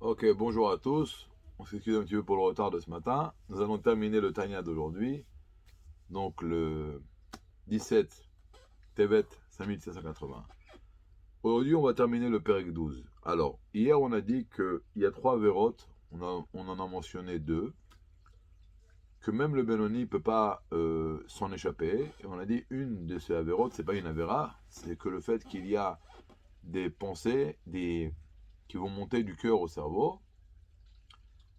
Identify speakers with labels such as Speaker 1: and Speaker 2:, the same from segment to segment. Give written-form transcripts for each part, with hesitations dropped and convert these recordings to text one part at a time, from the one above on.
Speaker 1: Ok, bonjour à tous. On s'excuse un petit peu pour le retard de ce matin. Nous allons terminer le Tanya d'aujourd'hui, donc le 17 Tevet 5780. Aujourd'hui, on va terminer le Perek 12. Alors, hier, on a dit qu'il y a trois vérotes, on en a mentionné deux, que même le Benoni ne peut pas s'en échapper. Et on a dit une de ces avérotes, c'est pas une avéra, c'est que le fait qu'il y a des pensées qui vont monter du cœur au cerveau.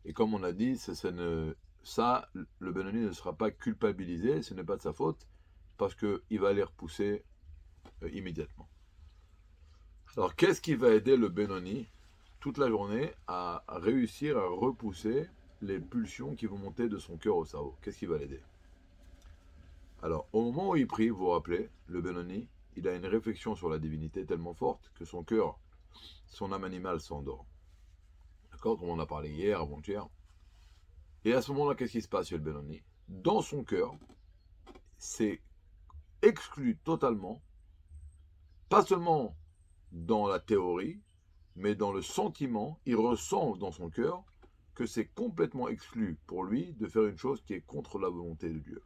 Speaker 1: Et comme on a dit, le Benoni ne sera pas culpabilisé, ce n'est pas de sa faute, parce qu'il va les repousser immédiatement. Alors, qu'est-ce qui va aider le Benoni toute la journée à réussir à repousser les pulsions qui vont monter de son cœur au cerveau? Qu'est-ce qui va l'aider? Alors, au moment où il prie, vous vous rappelez, le Benoni, il a une réflexion sur la divinité tellement forte que son cœur, son âme animale s'endort. D'accord? Comme on a parlé hier, avant-hier. Et à ce moment-là, qu'est-ce qui se passe chez le Benoni? Dans son cœur, c'est exclu totalement, pas seulement dans la théorie, mais dans le sentiment, il ressent dans son cœur que c'est complètement exclu pour lui de faire une chose qui est contre la volonté de Dieu.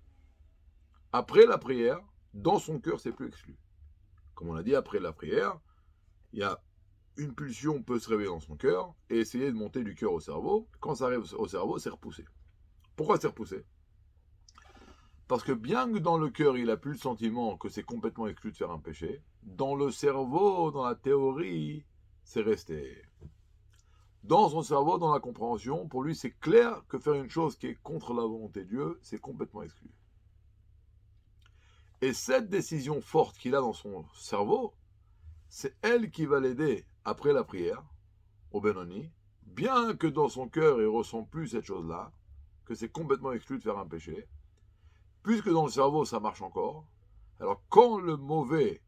Speaker 1: Après la prière, dans son cœur, c'est plus exclu. Comme on l'a dit, après la prière, il y a une pulsion peut se réveiller dans son cœur et essayer de monter du cœur au cerveau. Quand ça arrive au cerveau, c'est repoussé. Pourquoi c'est repoussé? Parce que bien que dans le cœur, il a plus le sentiment que c'est complètement exclu de faire un péché, dans le cerveau, dans la théorie, c'est resté. Dans son cerveau, dans la compréhension, pour lui, c'est clair que faire une chose qui est contre la volonté de Dieu, c'est complètement exclu. Et cette décision forte qu'il a dans son cerveau, c'est elle qui va l'aider après la prière, au Benoni, bien que dans son cœur, il ne ressent plus cette chose-là, que c'est complètement exclu de faire un péché, puisque dans le cerveau, ça marche encore. Alors, quand le mauvais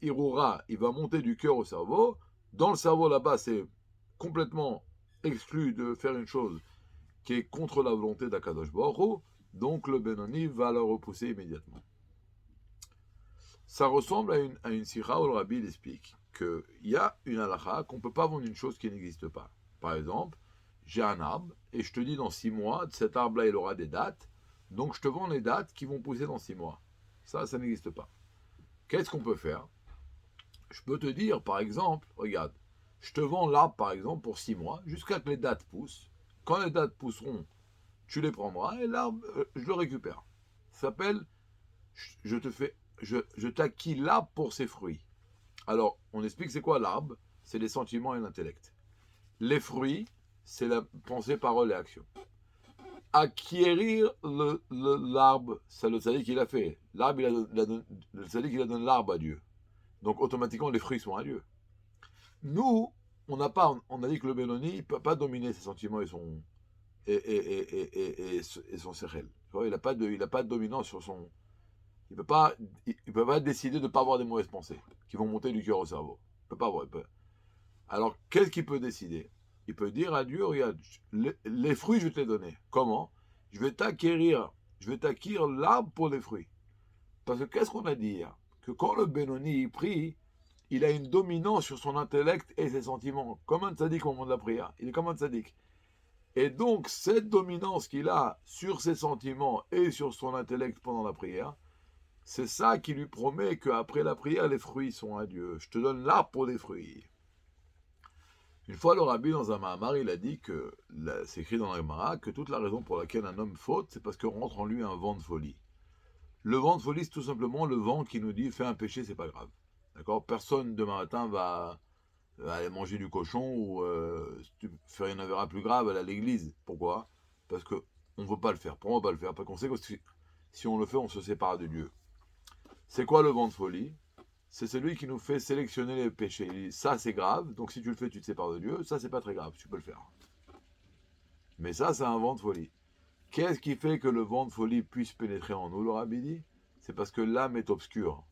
Speaker 1: Hirura, il va monter du cœur au cerveau, dans le cerveau là-bas, c'est complètement exclu de faire une chose qui est contre la volonté d'Akadosh Baruch Hu, donc le Benoni va le repousser immédiatement. Ça ressemble à une sikha où le rabbi explique qu'il y a une halakha qu'on ne peut pas vendre une chose qui n'existe pas. Par exemple, j'ai un arbre et je te dis dans 6 mois, cet arbre-là, il aura des dates, donc je te vends les dates qui vont pousser dans 6 mois. Ça n'existe pas. Qu'est-ce qu'on peut faire? Je peux te dire, par exemple, regarde, je te vends l'arbre, par exemple, pour 6 mois, jusqu'à que les dates poussent. Quand les dates pousseront, tu les prendras et l'arbre, je le récupère. Ça s'appelle, je te fais, je t'acquis l'arbre pour ses fruits. Alors, on explique c'est quoi l'arbre? C'est les sentiments et l'intellect. Les fruits, c'est la pensée, parole et action. Acquérir l'arbre, c'est le tzaddik qu'il a fait. L'arbre, le tzaddik, il a donné l'arbre à Dieu. Donc, automatiquement, les fruits sont à Dieu. Nous, on a dit que le Benoni ne peut pas dominer ses sentiments et son sechel. Il n'a pas de dominance sur son. Il peut pas décider de ne pas avoir des mauvaises pensées qui vont monter du cœur au cerveau. Il peut pas avoir. Alors, qu'est-ce qu'il peut décider? Il peut dire à Dieu, regarde, les fruits, je vais te les donner. Comment? Je vais t'acquérir l'arbre pour les fruits. Parce que qu'est-ce qu'on a dit hier? Que quand le Benoni prie, il a une dominance sur son intellect et ses sentiments, comme un tzaddik au moment de la prière. Il est comme un tzaddik. Et donc, cette dominance qu'il a sur ses sentiments et sur son intellect pendant la prière, c'est ça qui lui promet qu'après la prière, les fruits sont à Dieu. Je te donne l'arbre pour les fruits. Une fois, le rabbi, dans un Mahamar, il a dit que, c'est écrit dans la Gemara, que toute la raison pour laquelle un homme faute, c'est parce que rentre en lui un vent de folie. Le vent de folie, c'est tout simplement le vent qui nous dit fais un péché, c'est pas grave. D'accord? Personne demain matin va aller manger du cochon ou faire une avéra plus grave, aller à l'église. Pourquoi? Parce qu'on ne veut pas le faire. Pourquoi on ne veut pas le faire? Parce qu'on sait que si on le fait, on se sépare de Dieu. C'est quoi le vent de folie? C'est celui qui nous fait sélectionner les péchés. Il dit, ça c'est grave, donc si tu le fais, tu te sépares de Dieu. Ça c'est pas très grave, tu peux le faire. Mais ça, c'est un vent de folie. Qu'est-ce qui fait que le vent de folie puisse pénétrer en nous, le rabbi dit? C'est parce que l'âme est obscure.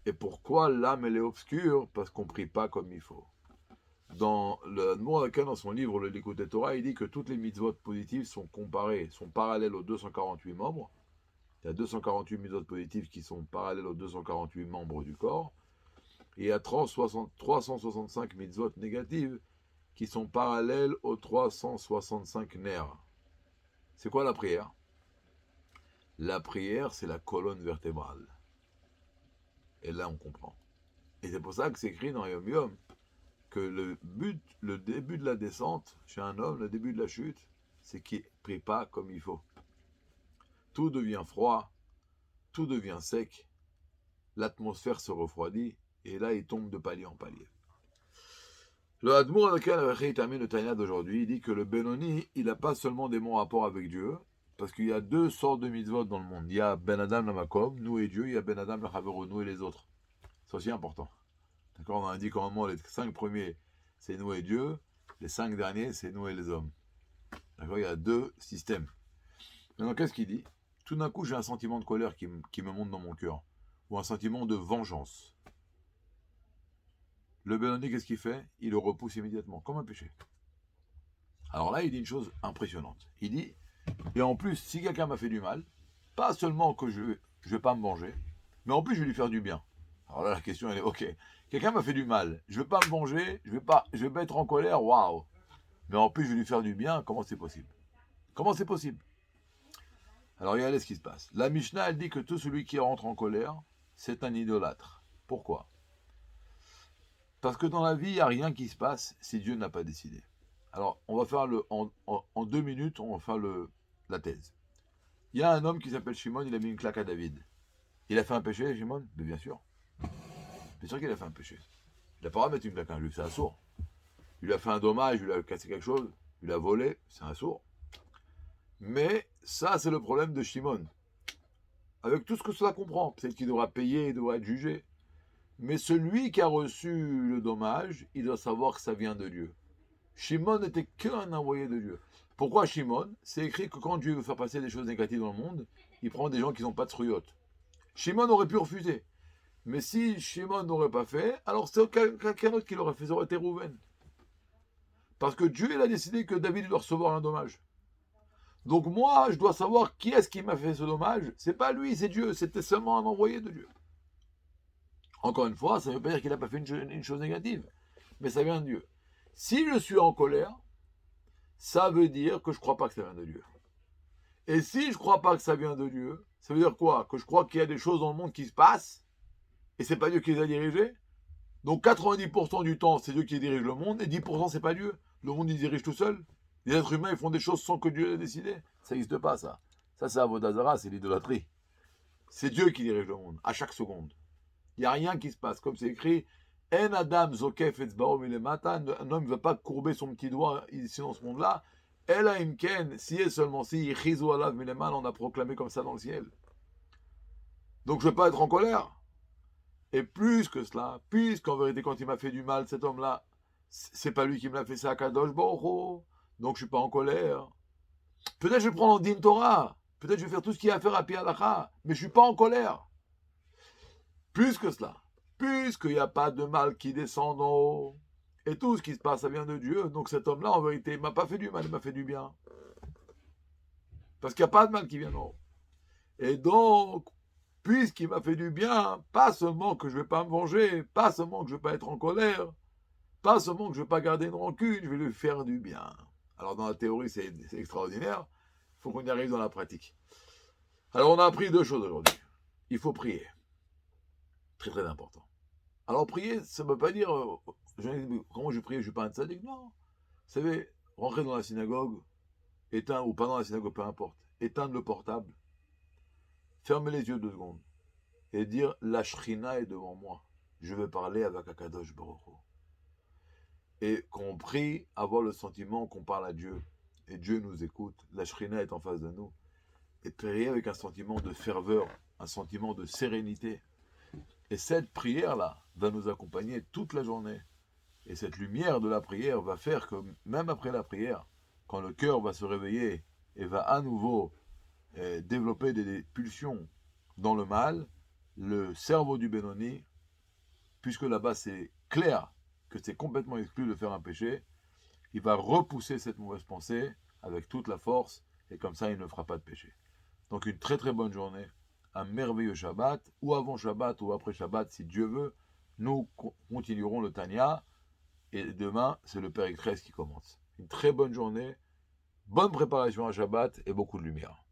Speaker 1: Et pourquoi l'âme elle est obscure? Parce qu'on ne prie pas comme il faut. Dans le Mourakan, dans son livre Le Likutei Torah, il dit que toutes les mitzvot positives sont comparées, sont parallèles aux 248 membres. Il y a 248 mitzvot positives qui sont parallèles aux 248 membres du corps. Et il y a 365 mitzvot négatives qui sont parallèles aux 365 nerfs. C'est quoi la prière? La prière, c'est la colonne vertébrale. Et là, on comprend. Et c'est pour ça que c'est écrit dans Yom Yom que le début de la descente, chez un homme, le début de la chute, c'est qu'il ne prie pas comme il faut. Tout devient froid, tout devient sec, l'atmosphère se refroidit, et là, il tombe de palier en palier. Le Hadmour avec lequel il termine le Tanya d'aujourd'hui, il dit que le Benoni, il n'a pas seulement des bons rapports avec Dieu, parce qu'il y a deux sortes de mitzvot dans le monde. Il y a Ben Adam la Makom, nous et Dieu, il y a Ben Adam la Chavero, nous et les autres. C'est aussi important. D'accord, on a dit commandement, les 5 premiers, c'est nous et Dieu, les 5 derniers, c'est nous et les hommes. D'accord, il y a deux systèmes. Maintenant, qu'est-ce qu'il dit? Tout d'un coup, j'ai un sentiment de colère qui me monte dans mon cœur, ou un sentiment de vengeance. Le Benoni, qu'est-ce qu'il fait? Il le repousse immédiatement, comme un péché. Alors là, il dit une chose impressionnante. Il dit, et en plus, si quelqu'un m'a fait du mal, pas seulement que je ne vais pas me venger, mais en plus, je vais lui faire du bien. Alors là, la question, elle est, ok, quelqu'un m'a fait du mal, je ne vais pas me venger, je vais pas être en colère, waouh. Mais en plus, je vais lui faire du bien, comment c'est possible? Comment c'est possible? Alors, regardez ce qui se passe. La Mishnah, elle dit que tout celui qui rentre en colère, c'est un idolâtre. Pourquoi? Parce que dans la vie, il n'y a rien qui se passe si Dieu n'a pas décidé. Alors, on va faire en 2 minutes, on va faire la thèse. Il y a un homme qui s'appelle Shimon, il a mis une claque à David. Il a fait un péché, Shimon? Mais bien sûr. Bien sûr qu'il a fait un péché. Il n'a pas le droit de mettre une claque à lui, c'est un sourd. Il lui a fait un dommage, il lui a cassé quelque chose, il lui a volé, c'est un sourd. Mais ça, c'est le problème de Shimon. Avec tout ce que cela comprend, peut-être qu'il devra payer, il devra être jugé. Mais celui qui a reçu le dommage, il doit savoir que ça vient de Dieu. Shimon n'était qu'un envoyé de Dieu. Pourquoi Shimon? C'est écrit que quand Dieu veut faire passer des choses négatives dans le monde, il prend des gens qui n'ont pas de sruyotes. Shimon aurait pu refuser. Mais si Shimon n'aurait pas fait, alors c'est quelqu'un d'autre qui l'aurait fait, ça aurait été Rouven. Parce que Dieu, il a décidé que David doit recevoir un dommage. Donc moi, je dois savoir qui est-ce qui m'a fait ce dommage. C'est pas lui, c'est Dieu. C'était seulement un envoyé de Dieu. Encore une fois, ça ne veut pas dire qu'il n'a pas fait une chose négative. Mais ça vient de Dieu. Si je suis en colère, ça veut dire que je ne crois pas que ça vient de Dieu. Et si je ne crois pas que ça vient de Dieu, ça veut dire quoi? Que je crois qu'il y a des choses dans le monde qui se passent, et c'est pas Dieu qui les a dirigées. Donc 90% du temps, c'est Dieu qui dirige le monde, et 10% c'est pas Dieu. Le monde, il dirige tout seul. Les êtres humains, ils font des choses sans que Dieu l'ait décidé. Ça n'existe pas, ça. Ça, c'est Avodazara, c'est l'idolâtrie. C'est Dieu qui dirige le monde, à chaque seconde. Il n'y a rien qui se passe. Comme c'est écrit, En Adam Zokef Etzbao Milemata, un homme ne va pas courber son petit doigt ici dans ce monde-là. Ela Imken, si et seulement si, Chizu Alav Mileman, on a proclamé comme ça dans le ciel. Donc je ne vais pas être en colère. Et plus que cela, puisqu'en vérité, quand il m'a fait du mal, cet homme-là, c'est pas lui qui me l'a fait, c'est Akadosh Baruch. Donc je suis pas en colère. Peut-être je vais prendre en din Torah. Peut-être je vais faire tout ce qu'il y a à faire à Pi Halacha. Mais je suis pas en colère. Plus que cela, puisqu'il n'y a pas de mal qui descend d'en haut, et tout ce qui se passe, ça vient de Dieu, donc cet homme-là, en vérité, il ne m'a pas fait du mal, il m'a fait du bien. Parce qu'il n'y a pas de mal qui vient d'en haut. Et donc, puisqu'il m'a fait du bien, pas seulement que je ne vais pas me venger, pas seulement que je ne vais pas être en colère, pas seulement que je ne vais pas garder une rancune, je vais lui faire du bien. Alors dans la théorie, c'est extraordinaire, il faut qu'on y arrive dans la pratique. Alors on a appris 2 choses aujourd'hui. Il faut prier. Très très important. Alors prier, ça ne veut pas dire, comment je prie, je ne suis pas un tzaddik, non. Vous savez, rentrer dans la synagogue, éteindre, ou pas dans la synagogue, peu importe, éteindre le portable, fermer les yeux 2 secondes, et dire, la Shrina est devant moi, je vais parler avec Akadosh Baruch Hu. Et qu'on prie, avoir le sentiment qu'on parle à Dieu, et Dieu nous écoute, la Shrina est en face de nous, et prier avec un sentiment de ferveur, un sentiment de sérénité. Et cette prière-là va nous accompagner toute la journée. Et cette lumière de la prière va faire que, même après la prière, quand le cœur va se réveiller et va à nouveau développer des pulsions dans le mal, le cerveau du Benoni, puisque là-bas c'est clair que c'est complètement exclu de faire un péché, il va repousser cette mauvaise pensée avec toute la force, et comme ça il ne fera pas de péché. Donc une très très bonne journée, un merveilleux Shabbat, ou avant Shabbat ou après Shabbat si Dieu veut, nous continuerons le Tanya Et demain, c'est le Pérec 13 qui commence. Une très bonne journée, bonne préparation à Shabbat et beaucoup de lumière.